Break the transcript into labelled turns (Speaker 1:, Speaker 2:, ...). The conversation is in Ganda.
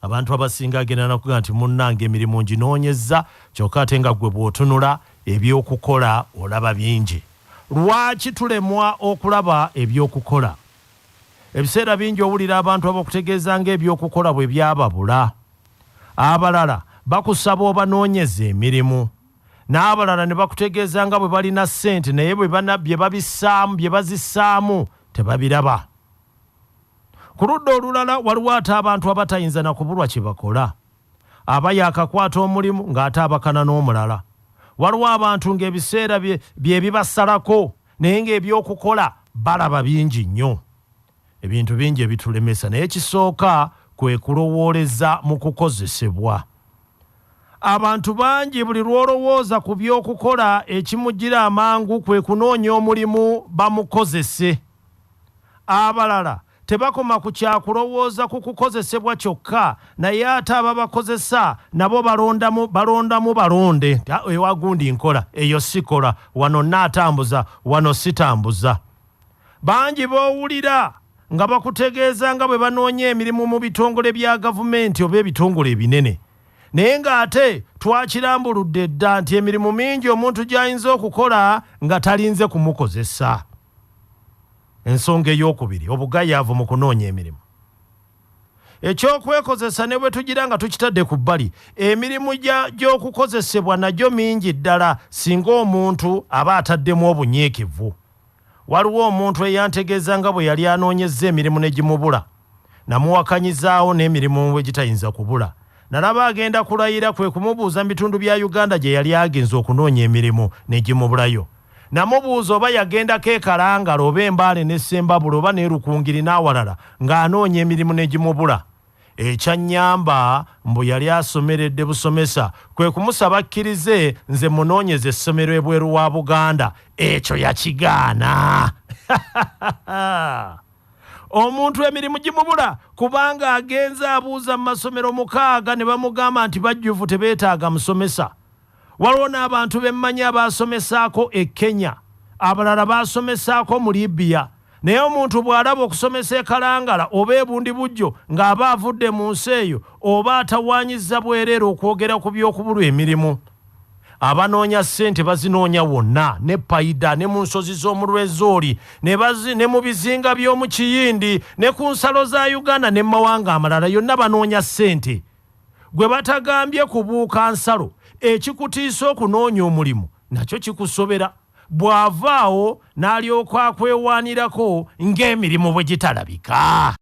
Speaker 1: abantu abasinga agenda nakuga nti munnange emirimu nginoonyezza kyokka ate nga gwe bw'otunula ebyokukola olaba bingi. Lwaki tulemwa okulaba ebyokukola? Ebiseera bingi owulira abantu abakutegeeza ng'ebyokukola bwe byababula. Abalala bakusaba obanoonyeze emirimu, n'abalala ne bakutegeeza nga bwe balina ssente naye bye bazissaamu tebabiraba. Ku ludda olulala waliwo ate abantu abatayinza na kubulwa kye bakola. Aba yaakakwata omulimu ng'ate abakana n'omulala. Waliwo abantu ng'ebiseera bye bibasalako naye ng'ebyokukola balaba bingi nnyo. Ebintu bingi ebitulemesa naye kisooka kwe kulowooleza mu kukozesebwa. Abantu bangi buli lw'olowooza ku by'okukola ekimujjira amangu kwe kunoonya omulimu bamukozese. Abalala tebakoma ku kyakulowooza ku kukozesebwa kyokka naye ate ababakozesa nabo balondamu balonde. Ewagundi nkola, eyo sikola, wano naatambuza, wano sitambuza. Bangi b'owulira nga bakutegeeza nga bwe banoonya emirimu mu bitongole bya gavumenti oba ebitongole ebinene. Naye ng'ate twakirambuludde dda nti emirimu mingi omuntu gy'ayinza okukola nga talinze kumukozesa. Ensonga ey'okubiri, obugayaavu mu kunoonya emirimu. Ekyokwekozesa ne bwe tugira nga tukitadde ku bbali, emirimu gy'okukozesebwa nagyo mingi ddala singa omuntu aba ataddemu obunyiikivu. Waliwo omuntu eyantegeeza nga bwe yali anoonyezza emirimu ne gimubula. Namuwakanyizaawo n'emirimu bwe gitayinza kubula. Nalaba agenda kulayira kwe kumubuuza mu bitundu bya Uganda gye yali agenze okunoonya emirimu ne gimubulayo. Namubuuza oba yagendako e Kalangala oba Embaale ne Ssembabule oba ne Rukungiri n'awalala ng'anoonya emirimu ne gimubula. Ekyannyamba mbu yali asomeredde busomesa kwe kumusaba akkirize nze munoonyeze essomero ebweru wa Buganda. Ekyo yakigaana. Omuntu emirimu gimubula kubanga agenze abuuza mu masomero 6 ne bamugamba nti bajjuvu tebeetaaga musomesa. Waliwo n'abantu bemmanyi abaasomesaako e Kenya, abalala baasomesaako mu Libya. Naye omuntu bw'alaba okusomesa e Kalangala oba e Bundibujjo ng'aba avudde mu nsi eyo oba atawaanyizza bwereere okwogera ku by'okubulwa emirimu. Abanoonya ssente bazinoonya wonna, ne payida ne mu nsozi z'omulwezooli ne mu bizinga by'omu Kiyindi ne ku nsalo za Uganda ne mawanga amalala yonna banoonya ssente. Gwe batagambye kubuuka nsalo, ekikutiisa okunoonya omulimu nakyo kikusobera. Bw'avaawo n'alyoka akwewaanirako ng'emirimu bwe gitalabika.